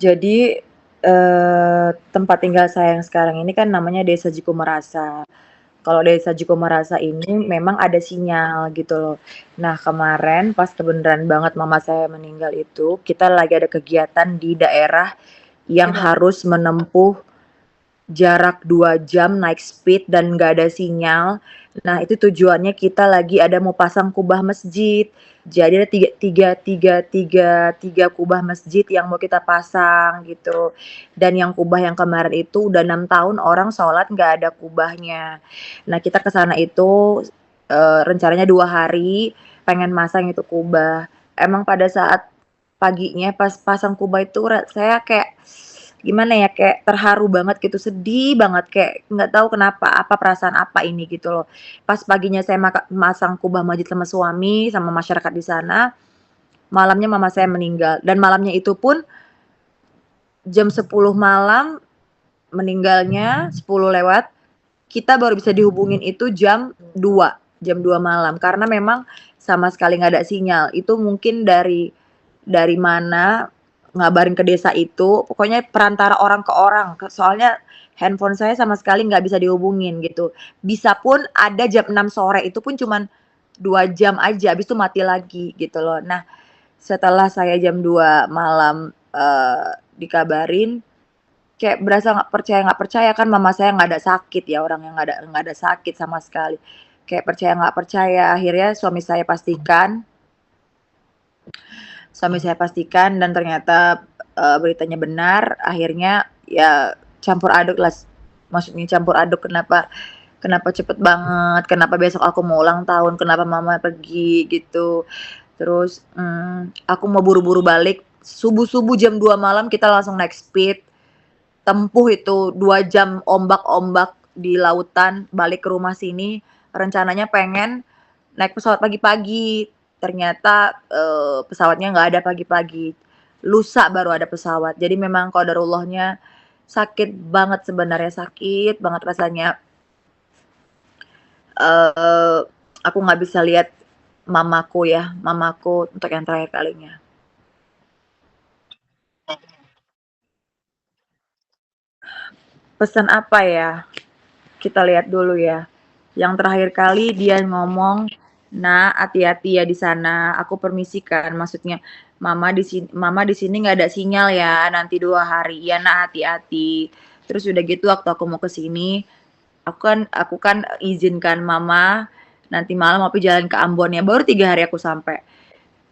Jadi, tempat tinggal saya yang sekarang ini kan namanya Desa Jikumerasa. Kalau Desa Jikumerasa ini memang ada sinyal gitu loh. Nah, kemarin pas kebenaran banget mama saya meninggal itu, kita lagi ada kegiatan di daerah yang Gimana? harus menempuh jarak 2 jam naik speed dan nggak ada sinyal. Nah, itu tujuannya kita lagi ada mau pasang kubah masjid. Jadi ada tiga kubah masjid yang mau kita pasang gitu. Dan yang kubah yang kemarin itu udah 6 tahun orang sholat nggak ada kubahnya. Nah, kita ke sana itu rencananya 2 hari pengen masang itu kubah. Emang pada saat paginya pas pasang kubah itu saya kayak gimana ya, kayak terharu banget gitu, sedih banget, kayak nggak tahu kenapa, apa perasaan apa ini gitu loh. Pas paginya saya masang kubah masjid sama suami, sama masyarakat di sana, malamnya mama saya meninggal dan malamnya itu pun jam 10 malam meninggalnya, 10 lewat, kita baru bisa dihubungin itu jam 2 malam karena memang sama sekali nggak ada sinyal. Itu mungkin dari mana ngabarin ke desa itu, pokoknya perantara orang ke orang. Soalnya handphone saya sama sekali nggak bisa dihubungin gitu. Bisa pun ada jam 6 sore itu pun cuman 2 jam aja, habis itu mati lagi gitu loh. Nah, setelah saya jam 2 malam dikabarin, kayak berasa nggak percaya kan mama saya nggak ada sakit ya, orang yang nggak ada sakit sama sekali. Kayak percaya nggak percaya, akhirnya suami saya pastikan dan ternyata beritanya benar. Akhirnya ya campur aduk lah, maksudnya campur aduk kenapa kenapa cepet banget, kenapa besok aku mau ulang tahun, kenapa mama pergi gitu. Terus aku mau buru-buru balik, subuh-subuh jam 2 malam kita langsung naik speed, tempuh itu 2 jam ombak-ombak di lautan, balik ke rumah sini, rencananya pengen naik pesawat pagi-pagi, ternyata, pesawatnya nggak ada pagi-pagi, lusa baru ada pesawat. Jadi memang qadarullahnya sakit banget sebenarnya, sakit banget rasanya, eee, aku nggak bisa lihat mamaku untuk yang terakhir kalinya. Pesan apa ya? Kita lihat dulu ya. Yang terakhir kali dia ngomong, "Nak, hati-hati ya di sana. Aku permisikan." Maksudnya, Mama di sini nggak ada sinyal ya, nanti 2 hari. Iya, Nak, hati-hati." Terus udah gitu waktu aku mau ke sini, aku kan izinkan Mama nanti malam aku jalan ke Ambon ya. Baru 3 hari aku sampai.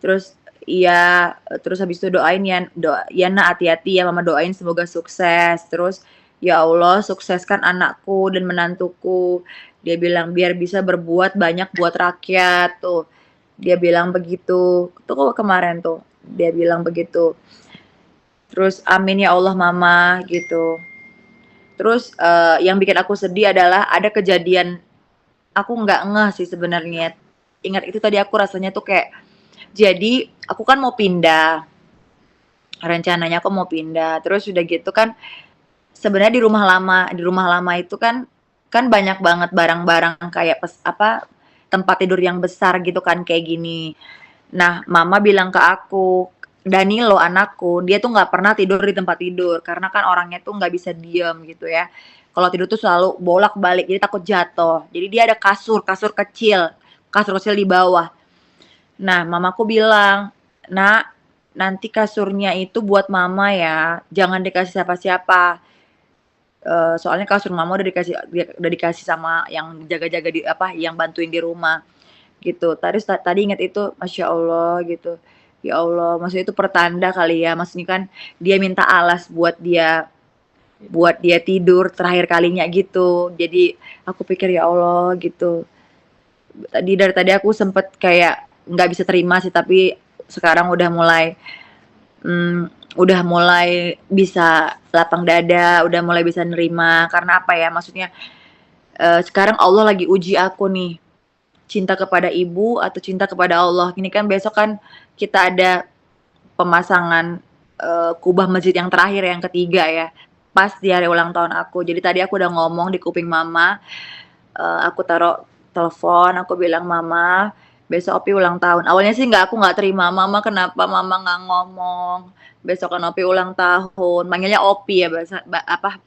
Terus iya, terus habis itu doain ya, ya Nak, hati-hati ya, Mama doain semoga sukses. Terus, ya Allah sukseskan anakku dan menantuku. Dia bilang biar bisa berbuat banyak buat rakyat tuh. Dia bilang begitu. Tuh kok kemarin tuh dia bilang begitu. Terus amin ya Allah Mama gitu. Terus yang bikin aku sedih adalah ada kejadian aku nggak ngeh sih sebenarnya. Ingat itu tadi aku rasanya tuh kayak jadi aku kan mau pindah, rencananya aku mau pindah, terus udah gitu kan sebenarnya di rumah lama itu kan banyak banget barang-barang kayak tempat tidur yang besar gitu kan kayak gini. Nah, mama bilang ke aku, Danilo anakku, dia tuh nggak pernah tidur di tempat tidur karena kan orangnya tuh nggak bisa diem gitu ya. Kalau tidur tuh selalu bolak-balik, jadi takut jatuh. Jadi dia ada kasur kecil di bawah. Nah, mamaku bilang, "Nak, nanti kasurnya itu buat mama ya, jangan dikasih siapa-siapa." Soalnya kasur mama udah dikasih sama yang jaga-jaga yang bantuin di rumah, gitu. Tadi inget itu, masya Allah gitu. Ya Allah, maksudnya itu pertanda kali ya, maksudnya kan dia minta alas buat dia tidur terakhir kalinya gitu. Jadi aku pikir ya Allah gitu. Dari tadi aku sempet kayak nggak bisa terima sih, tapi sekarang udah mulai bisa lapang dada, udah mulai bisa nerima. Karena apa ya, maksudnya sekarang Allah lagi uji aku nih, cinta kepada ibu atau cinta kepada Allah. Ini kan besok kan kita ada pemasangan kubah masjid yang terakhir, yang ketiga ya, pas di hari ulang tahun aku. Jadi tadi aku udah ngomong di kuping mama, aku taruh telepon, aku bilang, "Mama, besok Opi ulang tahun. Awalnya sih aku nggak terima, "Mama kenapa Mama nggak ngomong, besok kan Opi ulang tahun." Manggilnya Opi ya bahasa apa,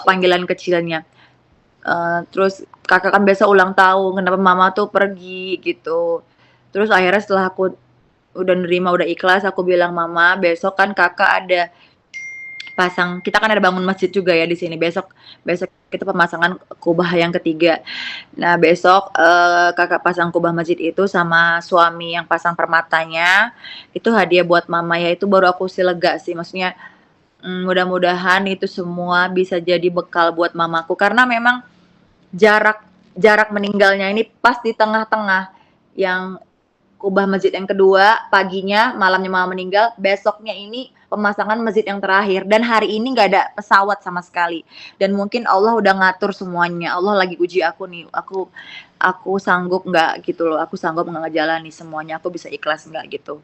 panggilan kecilnya. Terus, "Kakak kan besok ulang tahun, kenapa Mama tuh pergi?" Gitu. Terus akhirnya setelah aku udah nerima, udah ikhlas, aku bilang, "Mama, besok kan Kakak ada kita kan ada bangun masjid juga ya di sini. Besok besok kita pemasangan kubah yang ketiga. Nah, besok kakak pasang kubah masjid itu sama suami yang pasang permatanya, itu hadiah buat mama ya. Itu baru aku sih lega sih. Maksudnya mudah-mudahan itu semua bisa jadi bekal buat mamaku karena memang jarak jarak meninggalnya ini pas di tengah-tengah yang kubah masjid yang kedua paginya, malamnya mama meninggal, besoknya ini pemasangan masjid yang terakhir dan hari ini nggak ada pesawat sama sekali. Dan mungkin Allah udah ngatur semuanya. Allah lagi uji aku nih. Aku sanggup nggak gitu loh. Aku sanggup nggak ngejalani semuanya. Aku bisa ikhlas nggak gitu.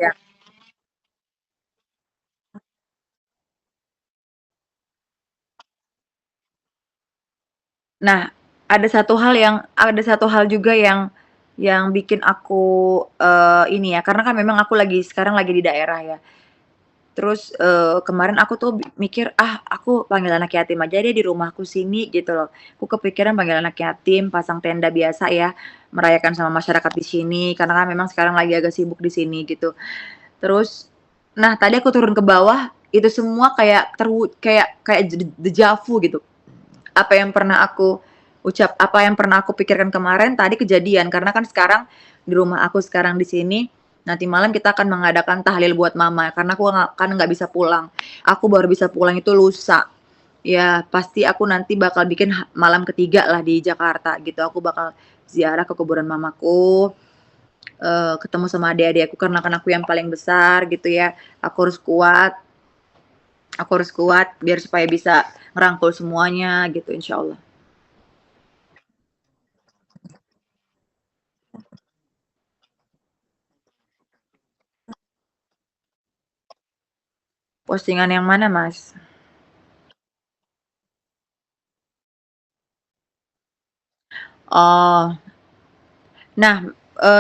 Ya. Nah, ada satu hal juga yang bikin aku ini ya, karena kan memang aku sekarang lagi di daerah ya. Terus, kemarin aku tuh mikir, "Ah, aku panggil anak yatim aja deh di rumahku sini," gitu loh. Aku kepikiran panggil anak yatim, pasang tenda biasa ya, merayakan sama masyarakat di sini, karena kan memang sekarang lagi agak sibuk di sini gitu. Terus nah tadi aku turun ke bawah, itu semua kayak kayak deja vu gitu. Apa yang pernah aku pikirkan kemarin tadi kejadian, karena kan sekarang di rumah aku sekarang di sini, nanti malam kita akan mengadakan tahlil buat mama, karena aku nggak bisa pulang. Aku baru bisa pulang itu lusa. Ya, pasti aku nanti bakal bikin malam ketiga lah di Jakarta gitu. Aku bakal ziarah ke kuburan mamaku, ketemu sama adik-adikku karena kan aku yang paling besar gitu ya. Aku harus kuat aku harus kuat biar supaya bisa ngerangkul semuanya gitu insyaallah. Postingan yang mana, Mas? Oh, nah,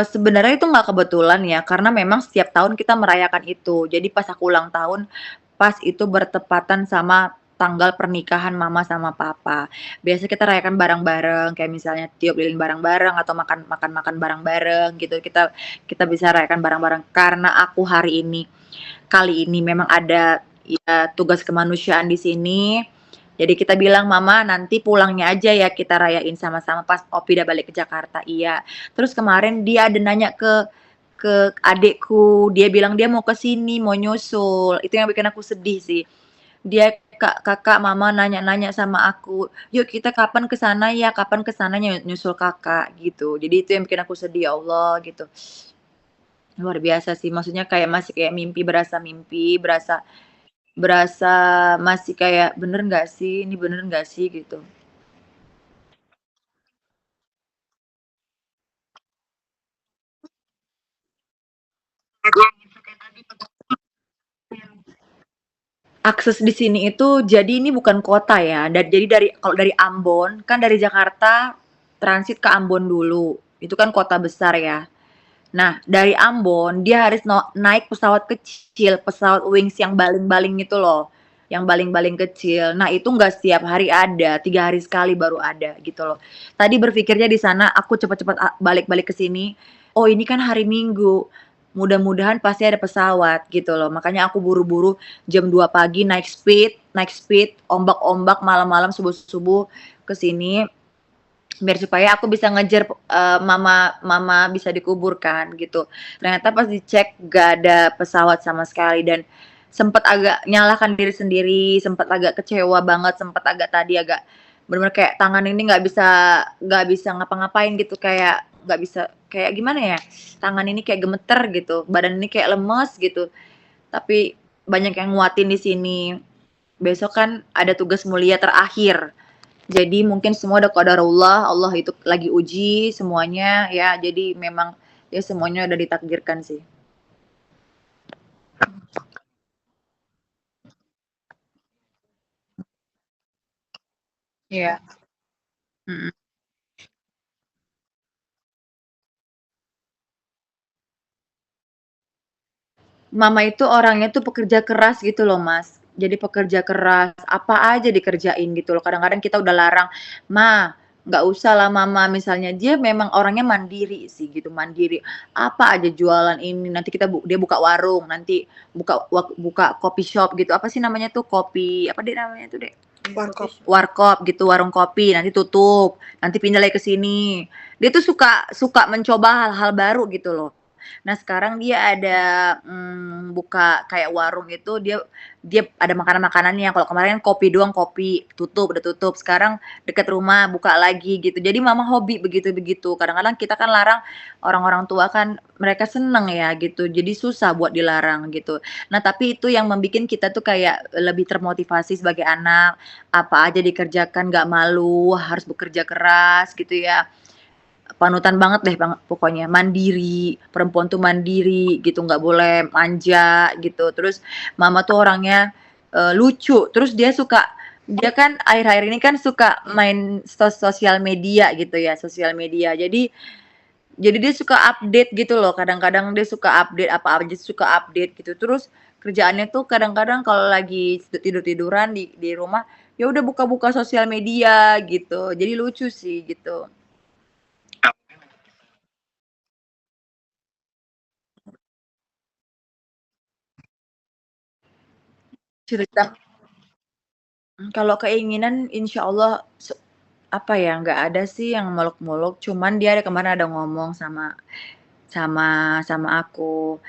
sebenarnya itu nggak kebetulan ya, karena memang setiap tahun kita merayakan itu. Jadi pas aku ulang tahun, pas itu bertepatan sama tanggal pernikahan mama sama papa. Biasa kita rayakan bareng-bareng, kayak misalnya tiup lilin bareng-bareng atau makan-makan bareng-bareng gitu. Kita kita bisa rayakan bareng-bareng. Karena aku kali ini memang ada ya tugas kemanusiaan di sini. Jadi kita bilang, "Mama nanti pulangnya aja ya kita rayain sama-sama pas Opi udah balik ke Jakarta." Iya. Terus kemarin dia ada nanya ke adikku, dia bilang dia mau ke sini, mau nyusul. Itu yang bikin aku sedih sih. Dia, "Kakak, Mama nanya-nanya sama aku, 'Yuk kita kapan ke sana ya? Kapan ke sananya nyusul Kakak?'" Gitu. Jadi itu yang bikin aku sedih, ya Allah gitu. Luar biasa sih, maksudnya kayak masih kayak mimpi, berasa berasa masih kayak, "Bener nggak sih? Ini bener nggak sih?" Gitu. Akses di sini itu jadi ini bukan kota ya, jadi kalau dari Ambon, kan dari Jakarta transit ke Ambon dulu, itu kan kota besar ya. Nah, dari Ambon dia harus naik pesawat kecil, pesawat Wings yang baling-baling itu loh, yang baling-baling kecil. Nah, itu nggak setiap hari ada, 3 hari sekali baru ada gitu loh. Tadi berpikirnya di sana aku cepet-cepet balik-balik ke sini, oh ini kan hari Minggu, mudah-mudahan pasti ada pesawat gitu loh. Makanya aku buru-buru jam 2 pagi naik speed, ombak-ombak malam-malam, subuh-subuh ke sini biar supaya aku bisa ngejar mama mama bisa dikuburkan gitu. Ternyata pas dicek gak ada pesawat sama sekali dan sempat agak nyalahkan diri sendiri, sempat agak kecewa banget, sempat agak bener-bener kayak tangan ini nggak bisa ngapa-ngapain gitu, kayak nggak bisa kayak gimana ya, tangan ini kayak gemeter gitu, badan ini kayak lemes gitu. Tapi banyak yang nguatin di sini. Besok kan ada tugas mulia terakhir. Jadi mungkin semua udah qadarullah, Allah itu lagi uji semuanya ya, jadi memang ya semuanya udah ditakdirkan sih. Iya, mhm. Mama itu orangnya tuh pekerja keras gitu loh, Mas. Jadi pekerja keras, apa aja dikerjain gitu loh. Kadang-kadang kita udah larang, "Ma, nggak usah lah Mama," misalnya. Dia memang orangnya mandiri sih gitu, mandiri. Apa aja jualan ini, nanti dia buka warung, nanti buka coffee shop gitu, apa sih namanya tuh, kopi apa deh namanya tuh, Dek? Warkop. Warkop gitu, warung kopi, nanti tutup, nanti pindah lagi ke sini. Dia tuh suka suka mencoba hal-hal baru gitu loh. Nah sekarang dia ada, buka kayak warung itu dia dia ada makanan-makanannya, kalau kemarin kopi doang, kopi, tutup, udah tutup, sekarang deket rumah buka lagi gitu. Jadi mama hobi begitu-begitu, kadang-kadang kita kan larang, orang-orang tua kan mereka seneng ya gitu, jadi susah buat dilarang gitu. Nah tapi itu yang membikin kita tuh kayak lebih termotivasi sebagai anak, apa aja dikerjakan nggak malu, harus bekerja keras gitu ya. Panutan banget deh pokoknya, mandiri, perempuan tuh mandiri gitu, nggak boleh manja gitu. Terus mama tuh orangnya, lucu, terus dia kan akhir-akhir ini kan suka main sosial media gitu ya, sosial media. Jadi dia suka update gitu loh, kadang-kadang dia suka update, apa aja suka update gitu. Terus kerjaannya tuh kadang-kadang kalau lagi tidur-tiduran di rumah, ya udah buka-buka sosial media gitu. Jadi lucu sih gitu. Cerita kalau keinginan insya Allah apa ya, nggak ada sih yang muluk-muluk, cuman dia kemarin ada ngomong sama aku,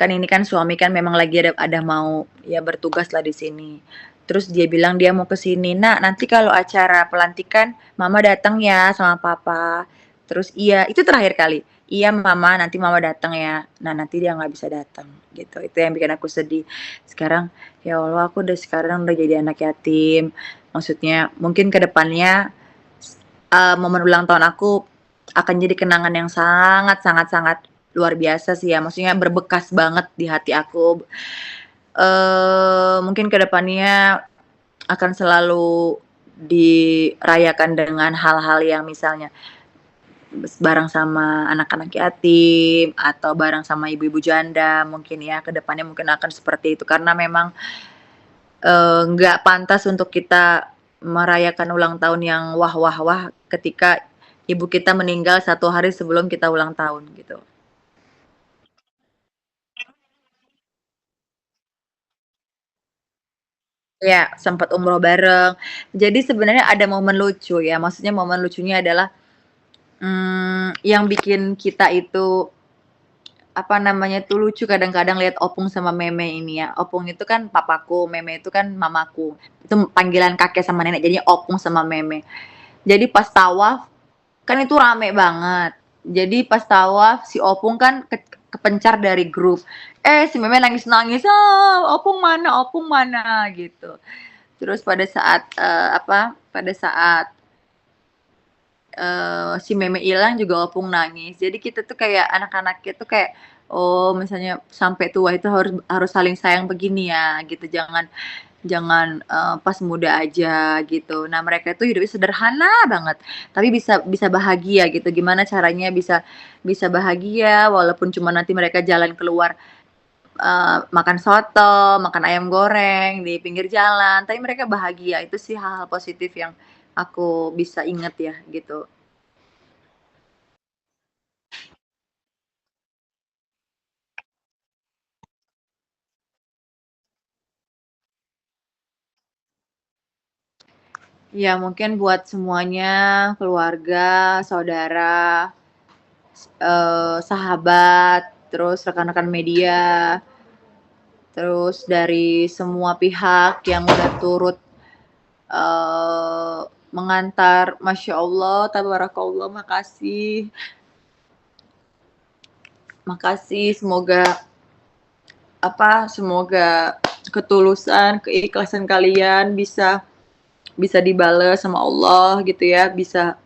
kan ini kan suami kan memang lagi ada mau ya bertugas lah di sini. Terus dia bilang dia mau ke sini, "Nak, nanti kalau acara pelantikan mama datang ya sama papa." Terus iya, itu terakhir kali. "Iya mama, nanti mama datang ya." Nah nanti dia nggak bisa datang gitu, itu yang bikin aku sedih. Sekarang, ya Allah aku sekarang udah jadi anak yatim, maksudnya mungkin ke depannya, momen ulang tahun aku akan jadi kenangan yang sangat sangat sangat luar biasa sih ya, maksudnya berbekas banget di hati aku. Mungkin ke depannya akan selalu dirayakan dengan hal-hal yang misalnya bareng sama anak-anak yatim atau bareng sama ibu-ibu janda mungkin ya, ke depannya mungkin akan seperti itu karena memang, nggak pantas untuk kita merayakan ulang tahun yang wah wah wah ketika ibu kita meninggal 1 hari sebelum kita ulang tahun gitu. Iya, sempat umroh bareng. Jadi sebenarnya ada momen lucu ya, maksudnya momen lucunya adalah, yang bikin kita itu, apa namanya tuh, lucu kadang-kadang lihat opung sama meme ini ya. Opung itu kan papaku, meme itu kan mamaku. Itu panggilan kakek sama nenek, jadinya opung sama meme. Jadi pas tawaf, kan itu rame banget. Jadi pas tawaf si opung kan kepencar dari grup. Si meme nangis-nangis, "Ah, opung mana?" Gitu. Terus pada saat, pada saat, si meme hilang juga opung nangis. Jadi kita tuh kayak anak-anaknya tuh kayak, oh misalnya sampai tua itu harus harus saling sayang begini ya gitu, jangan jangan, pas muda aja gitu. Nah mereka itu hidupnya sederhana banget, tapi bisa bisa bahagia gitu. Gimana caranya bisa bisa bahagia walaupun cuma nanti mereka jalan keluar, makan soto, makan ayam goreng di pinggir jalan, tapi mereka bahagia. Itu sih hal-hal positif yang aku bisa inget ya gitu. Ya mungkin buat semuanya, keluarga, saudara, sahabat, terus rekan-rekan media, terus dari semua pihak yang udah turut, eee, mengantar. Masya Allah, tabarakallah, makasih. Makasih, semoga ketulusan, keikhlasan kalian bisa bisa dibales sama Allah gitu ya, bisa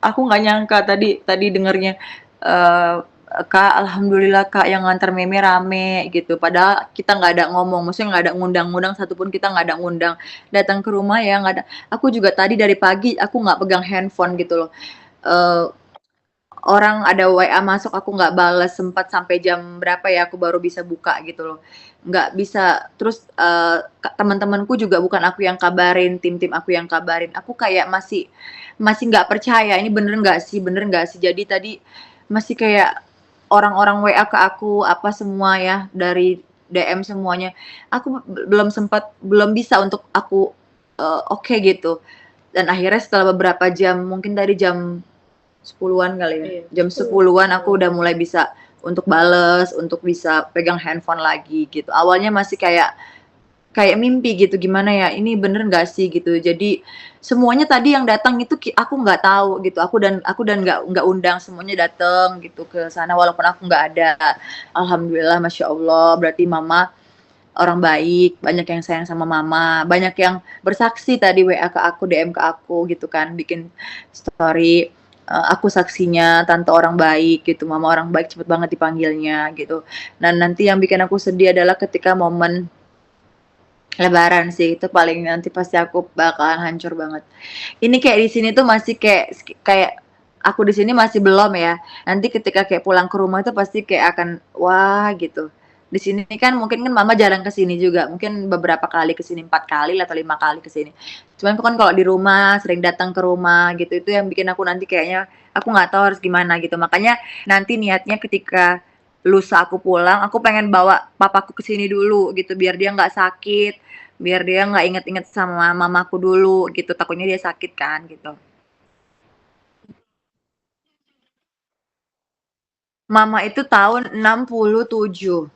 aku nggak nyangka tadi tadi dengernya, Kak, alhamdulillah Kak yang nganter meme rame gitu, padahal kita nggak ada ngomong, maksudnya nggak ada ngundang-ngundang satupun kita nggak ada ngundang, datang ke rumah ya nggak ada aku juga tadi dari pagi aku nggak pegang handphone gitu loh, eee, orang ada WA masuk aku nggak bales, sempat sampai jam berapa ya aku baru bisa buka gitu loh, nggak bisa terus, teman-temanku juga bukan aku yang kabarin, tim-tim aku yang kabarin, aku kayak masih masih nggak percaya, ini bener nggak sih, jadi tadi masih kayak orang-orang WA ke aku, apa semua ya, dari DM semuanya, aku belum sempat belum bisa untuk aku, oke gitu. Dan akhirnya setelah beberapa jam, mungkin dari jam 10-an kali ya, Iya. jam 10-an aku udah mulai bisa untuk bales, untuk bisa pegang handphone lagi gitu. Awalnya masih kayak kayak mimpi gitu, gimana ya, ini bener nggak sih gitu. Jadi semuanya tadi yang datang itu aku nggak tahu gitu, aku dan nggak undang, semuanya datang gitu ke sana walaupun aku nggak ada. Alhamdulillah, masya Allah, berarti mama orang baik, banyak yang sayang sama mama, banyak yang bersaksi tadi WA ke aku, DM ke aku gitu kan, bikin story, aku saksinya, tante orang baik gitu, mama orang baik, cepet banget dipanggilnya gitu. Dan nanti yang bikin aku sedih adalah ketika momen Lebaran sih, itu paling nanti pasti aku bakalan hancur banget. Ini kayak di sini tuh masih kayak kayak aku di sini masih belum ya. Nanti ketika kayak pulang ke rumah itu pasti kayak akan wah gitu. Di sini kan mungkin kan mama jarang ke sini juga, mungkin beberapa kali ke sini, 4 kali atau 5 kali ke sini. Cuman kan kalau di rumah sering datang ke rumah gitu, itu yang bikin aku nanti kayaknya aku nggak tahu harus gimana gitu. Makanya nanti niatnya ketika lusa aku pulang, aku pengen bawa papaku ke sini dulu gitu biar dia nggak sakit, biar dia nggak inget-inget sama mamaku dulu gitu, takutnya dia sakit kan gitu. Mama itu tahun 67.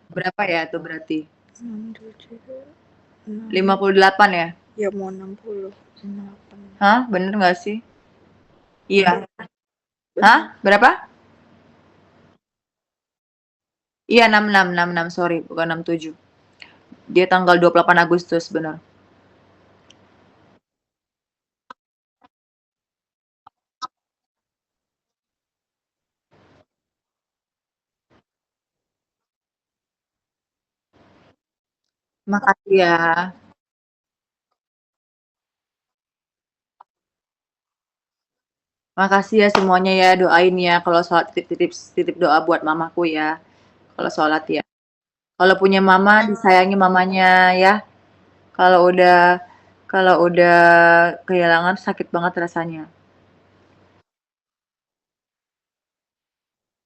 Berapa ya itu berarti? 67, 6, 58 ya? ya mau 60, 8. Hah? Bener nggak sih? Iya. Hah? Benar. Berapa? Iya, 66, 66, sorry, bukan 67. Dia tanggal 28 Agustus, bener. Makasih ya. Makasih ya semuanya ya, doain ya kalau sholat titip-titip titip doa buat mamaku ya. Kalau sholat ya. Kalau punya mama disayangi mamanya ya. Kalau udah kalau udah kehilangan sakit banget rasanya.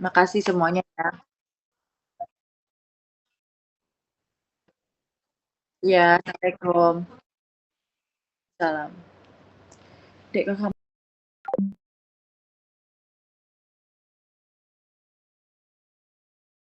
Makasih semuanya ya. Ya, assalamualaikum. Salam. Dek kakak